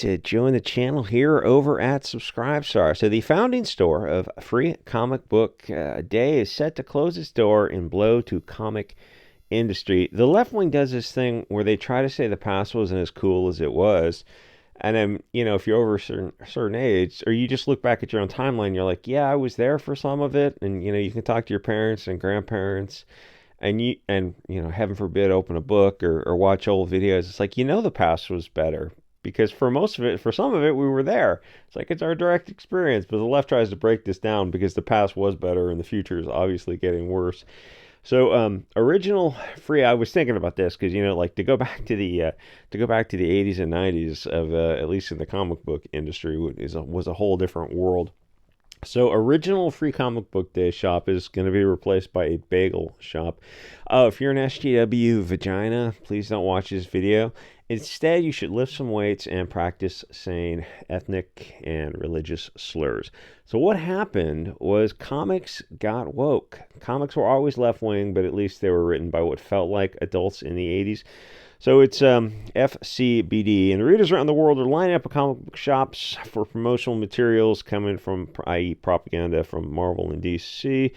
to join the channel here over at SubScribestar. So the founding store of Free Comic Book Day is set to close its door and blow to comic industry. The left wing does this thing where they try to say the past wasn't as cool as it was. And then, if you're over a certain age, or you just look back at your own timeline, you're like, yeah, I was there for some of it. And, you can talk to your parents and grandparents and heaven forbid, open a book or watch old videos. It's like, the past was better because for most of it, for some of it, we were there. It's like, it's our direct experience, but the left tries to break this down because the past was better and the future is obviously getting worse. So original free. I was thinking about this because to go back to the 80s and 90s of at least in the comic book industry was a whole different world. So original Free Comic Book Day shop is going to be replaced by a bagel shop. If you're an SJW vagina, please don't watch this video. Instead, you should lift some weights and practice saying ethnic and religious slurs. So what happened was comics got woke. Comics were always left-wing, but at least they were written by what felt like adults in the 80s. So it's FCBD, and readers around the world are lining up at comic book shops for promotional materials coming from, i.e. propaganda from Marvel and DC.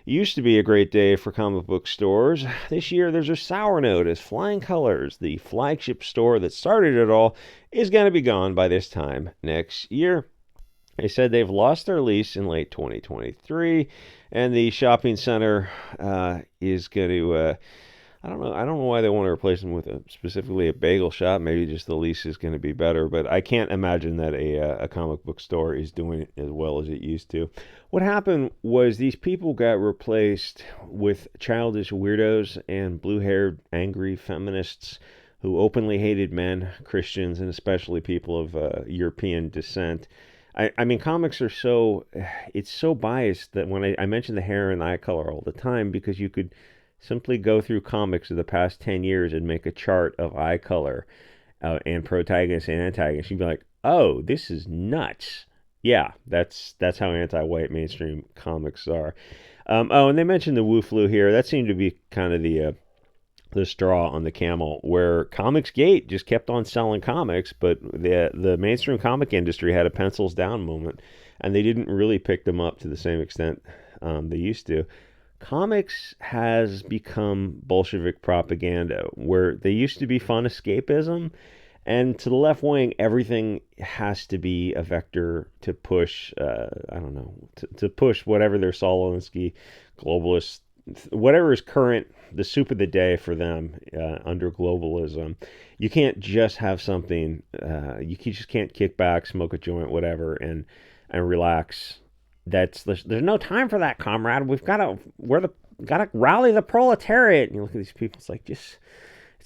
It used to be a great day for comic book stores. This year there's a sour note as Flying Colors, the flagship store that started it all, is going to be gone by this time next year. They said they've lost their lease in late 2023, and the shopping center is going to... I don't know why they want to replace them with specifically a bagel shop. Maybe just the lease is going to be better, but I can't imagine that a comic book store is doing it as well as it used to. What happened was these people got replaced with childish weirdos and blue-haired angry feminists who openly hated men, Christians, and especially people of European descent. I mean, comics are it's so biased that when I mention the hair and the eye color all the time because you could simply go through comics of the past 10 years and make a chart of eye color and protagonist and antagonist. You'd be like, oh, this is nuts. Yeah, that's how anti-white mainstream comics are. And they mentioned the Wu Flu here. That seemed to be kind of the straw on the camel, where Comicsgate just kept on selling comics, but the mainstream comic industry had a pencils down moment, and they didn't really pick them up to the same extent they used to. Comics has become Bolshevik propaganda, where they used to be fun escapism, and to the left wing, everything has to be a vector to push, to push whatever their Saul Alinsky globalist, whatever is current, the soup of the day for them under globalism. You can't just have something, you just can't kick back, smoke a joint, whatever, and relax. There's no time for that, comrade. Gotta rally the proletariat. And you look at these people, it's like, it's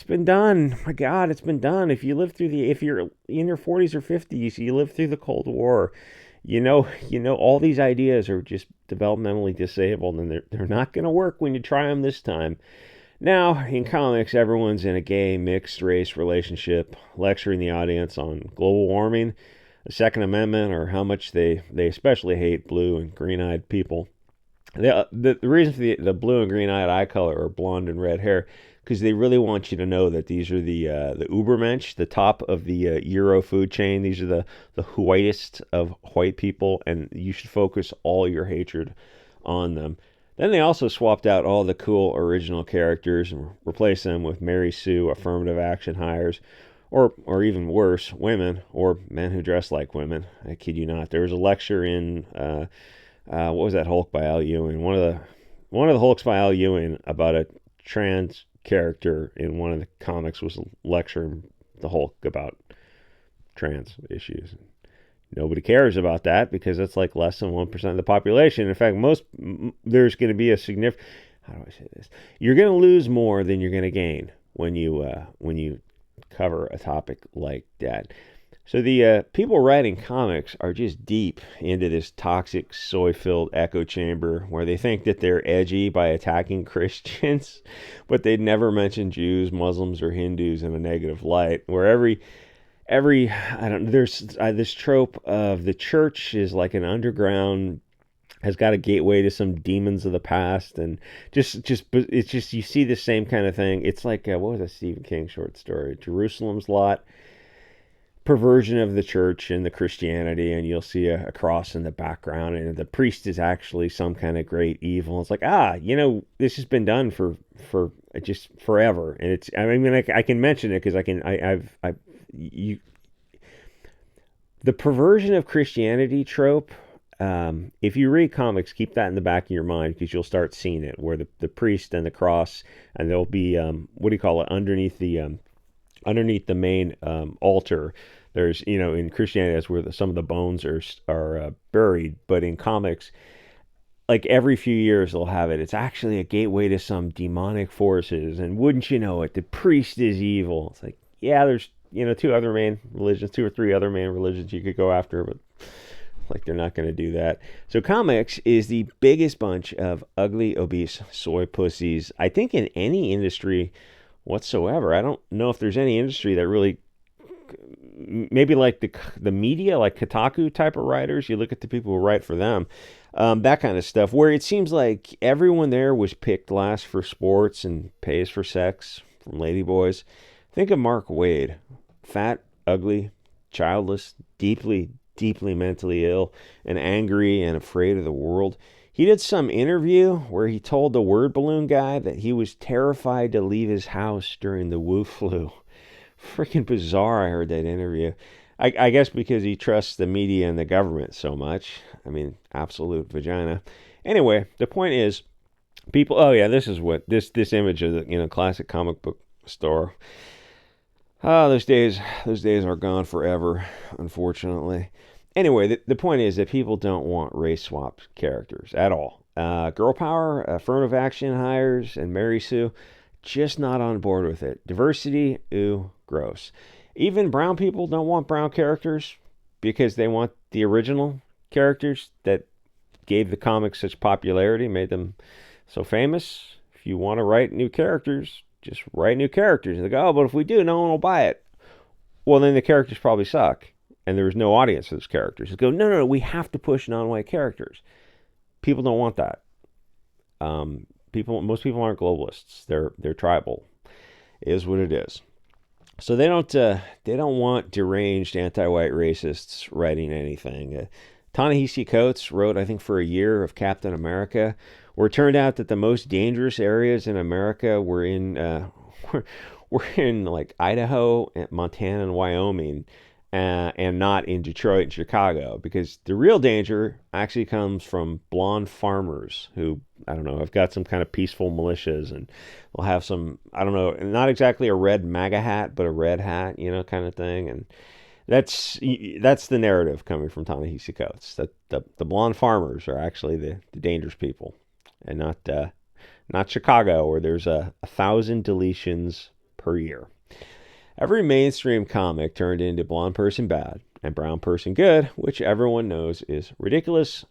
been done. My God, it's been done. If you're in your 40s or 50s, you lived through the Cold War, all these ideas are just developmentally disabled, and they're not going to work when you try them this time. Now, in comics, everyone's in a gay mixed race relationship, lecturing the audience on global warming, the Second Amendment, or how much they especially hate blue and green-eyed people. The reason for the blue and green-eyed eye color or blonde and red hair, because they really want you to know that these are the Ubermensch, the top of the Euro food chain. These are the whitest of white people, and you should focus all your hatred on them. Then they also swapped out all the cool original characters and replaced them with Mary Sue affirmative action hires, or even worse, women or men who dress like women. I kid you not. There was a lecture in what was that Hulk by Al Ewing? One of the Hulks by Al Ewing about a trans character in one of the comics was lecturing the Hulk about trans issues. Nobody cares about that because it's like less than 1% of the population. In fact, there's going to be a significant. How do I say this? You're going to lose more than you're going to gain when you cover a topic like that. So the people writing comics are just deep into this toxic, soy-filled echo chamber where they think that they're edgy by attacking Christians, but they'd never mention Jews, Muslims, or Hindus in a negative light. Where there's this trope of the church is like an underground, has got a gateway to some demons of the past, and it's just you see the same kind of thing. It's like what was a Stephen King short story, Jerusalem's Lot. perversion of the church and the Christianity, and you'll see a cross in the background, and the priest is actually some kind of great evil. It's like, this has been done for just forever, and it's. I mean, I can mention it because the perversion of Christianity trope. If you read comics, keep that in the back of your mind because you'll start seeing it, where the priest and the cross, and there'll be underneath the main altar. There's, in Christianity, that's where some of the bones are buried. But in comics, like every few years, they'll have it. It's actually a gateway to some demonic forces. And wouldn't you know it, the priest is evil. It's like, yeah, there's, two or three other main religions you could go after, but like they're not going to do that. So comics is the biggest bunch of ugly, obese soy pussies, I think, in any industry whatsoever. I don't know if there's any industry that really, maybe like the media, like Kotaku type of writers. You look at the people who write for them, that kind of stuff, where it seems like everyone there was picked last for sports and pays for sex from ladyboys. Think of Mark Waid, fat, ugly, childless, deeply mentally ill, and angry and afraid of the world. He did some interview where he told the word balloon guy that he was terrified to leave his house during the Wu flu. Freaking bizarre. I heard that interview. I guess because he trusts the media and the government so much. I mean, absolute vagina. Anyway, the point is, people. Oh yeah, this is what this image of the classic comic book store. Oh, those days are gone forever, unfortunately. Anyway, the point is that people don't want race-swapped characters at all. Girl power, affirmative action hires, and Mary Sue, just not on board with it. Diversity, ooh, gross. Even brown people don't want brown characters because they want the original characters that gave the comics such popularity, made them so famous. If you want to write new characters, just write new characters. And they go, oh, but if we do, no one will buy it. Well, then the characters probably suck, and there's no audience for those characters. They go, no, we have to push non-white characters. People don't want that. Most people aren't globalists. They're tribal. It is what it is. So they don't want deranged anti-white racists writing anything. Ta-Nehisi Coates wrote, I think, for a year of Captain America, where it turned out that the most dangerous areas in America were in like Idaho, Montana, and Wyoming, and not in Detroit and Chicago, because the real danger actually comes from blonde farmers who, I don't know, have got some kind of peaceful militias, and they'll have some, I don't know, not exactly a red MAGA hat, but a red hat, kind of thing. And that's the narrative coming from Ta-Nehisi Coates, that the blonde farmers are actually the dangerous people, and not Chicago, where there's 1,000 deletions per year. Every mainstream comic turned into blonde person bad and brown person good, which everyone knows is ridiculous.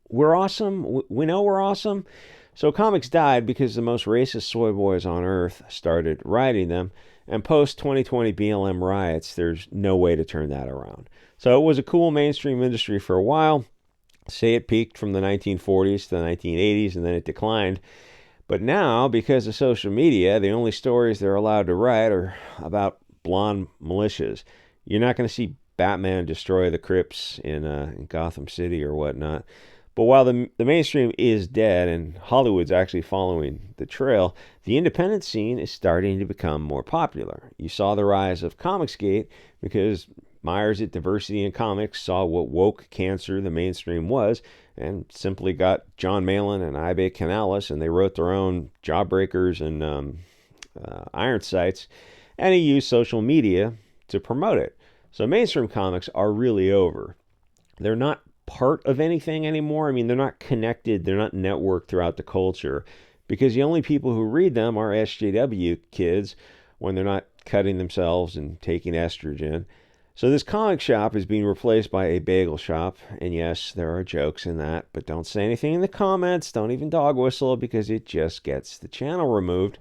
We're awesome. We know we're awesome. So comics died because the most racist soy boys on earth started writing them. And post-2020 BLM riots, there's no way to turn that around. So it was a cool mainstream industry for a while. Say it peaked from the 1940s to the 1980s, and then it declined. But now, because of social media, the only stories they're allowed to write are about blonde militias. You're not going to see Batman destroy the Crips in Gotham City or whatnot. But while the mainstream is dead and Hollywood's actually following the trail, the independent scene is starting to become more popular. You saw the rise of Comicsgate because Myers at Diversity in Comics saw what woke cancer the mainstream was and simply got John Malin and Ibe Canales, and they wrote their own Jawbreakers and Iron Sights, and he used social media to promote it. So mainstream comics are really over. They're not part of anything anymore. I mean, they're not connected. They're not networked throughout the culture because the only people who read them are SJW kids when they're not cutting themselves and taking estrogen. So this comic shop is being replaced by a bagel shop. And yes, there are jokes in that, but don't say anything in the comments. Don't even dog whistle because it just gets the channel removed.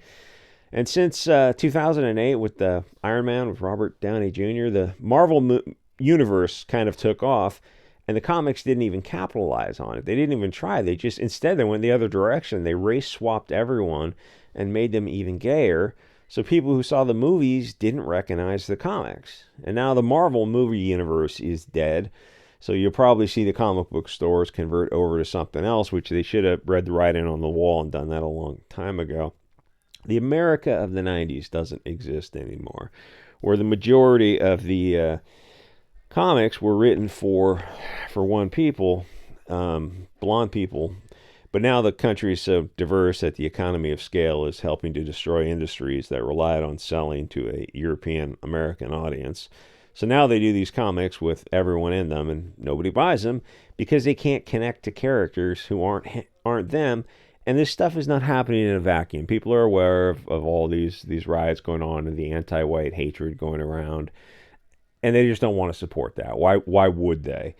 And since 2008 with the Iron Man with Robert Downey Jr., the Marvel universe kind of took off, and the comics didn't even capitalize on it. They didn't even try. Instead they went the other direction. They race swapped everyone and made them even gayer. So people who saw the movies didn't recognize the comics. And now the Marvel movie universe is dead. So you'll probably see the comic book stores convert over to something else, which they should have read the writing on the wall and done that a long time ago. The America of the 90s doesn't exist anymore, where the majority of the comics were written for one people, blonde people. But now the country is so diverse that the economy of scale is helping to destroy industries that relied on selling to a European American audience. So now they do these comics with everyone in them, and nobody buys them because they can't connect to characters who aren't them. And this stuff is not happening in a vacuum. People are aware of all these riots going on and the anti-white hatred going around, and they just don't want to support that. Why would they?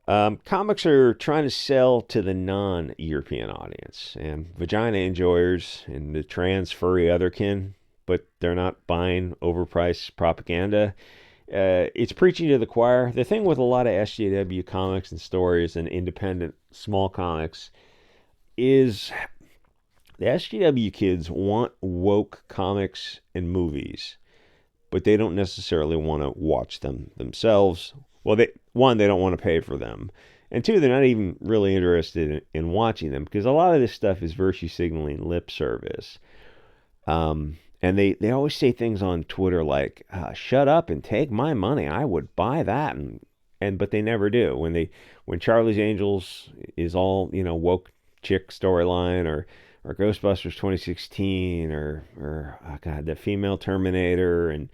Comics are trying to sell to the non-European audience and vagina enjoyers and the trans furry otherkin, but they're not buying overpriced propaganda. It's preaching to the choir. The thing with a lot of SJW comics and stories and independent small comics is the SJW kids want woke comics and movies, but they don't necessarily want to watch them themselves. Well, they don't want to pay for them, and two, they're not even really interested in watching them because a lot of this stuff is virtue signaling lip service. And they always say things on Twitter like, "Shut up and take my money. I would buy that," and but they never do. When Charlie's Angels is all woke chick storyline or Ghostbusters 2016 or oh God, the female Terminator and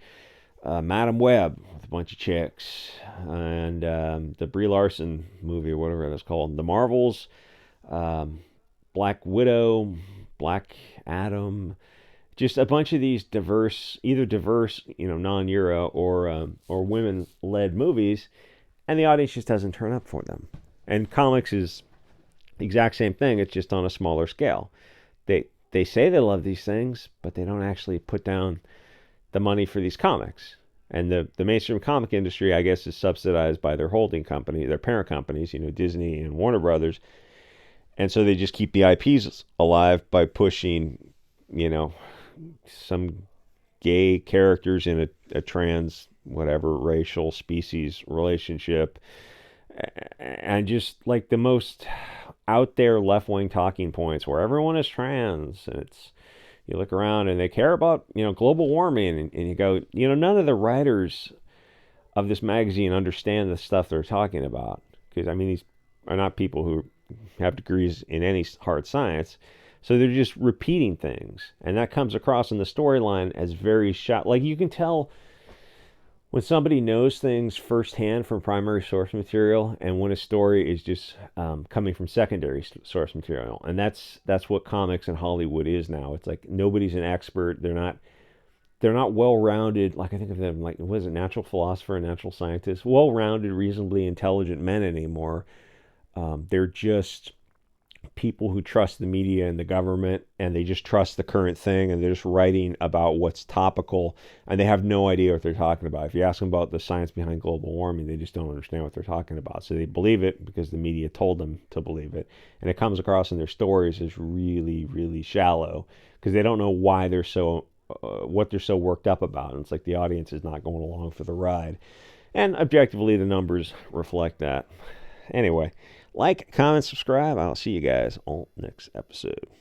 Madam Web with a bunch of chicks and the Brie Larson movie or whatever it's called, the Marvels, Black Widow, Black Adam, just a bunch of these either diverse, non-Euro or women-led movies, and the audience just doesn't turn up for them. And comics is the exact same thing. It's just on a smaller scale. They say they love these things, but they don't actually put down the money for these comics. And the mainstream comic industry, I guess, is subsidized by their holding company, their parent companies, Disney and Warner Brothers. And so they just keep the IPs alive by pushing, some gay characters in a trans, whatever, racial species relationship. And just like the most out there left-wing talking points where everyone is trans, and you look around and they care about global warming, and you go, none of the writers of this magazine understand the stuff they're talking about, because these are not people who have degrees in any hard science, so they're just repeating things, and that comes across in the storyline as very like you can tell when somebody knows things firsthand from primary source material, and when a story is just coming from secondary source material. And that's what comics and Hollywood is now. It's like nobody's an expert. They're not well-rounded. Like I think of them like, what is it, natural philosopher and natural scientist? Well-rounded, reasonably intelligent men anymore. They're just people who trust the media and the government, and they just trust the current thing, and they're just writing about what's topical, and they have no idea what they're talking about. If you ask them about the science behind global warming, they just don't understand what they're talking about. So they believe it because the media told them to believe it, and it comes across in their stories as really, really shallow because they don't know why they're so what they're so worked up about. And it's like the audience is not going along for the ride, and objectively the numbers reflect that. Anyway, like, comment, subscribe. I'll see you guys on next episode.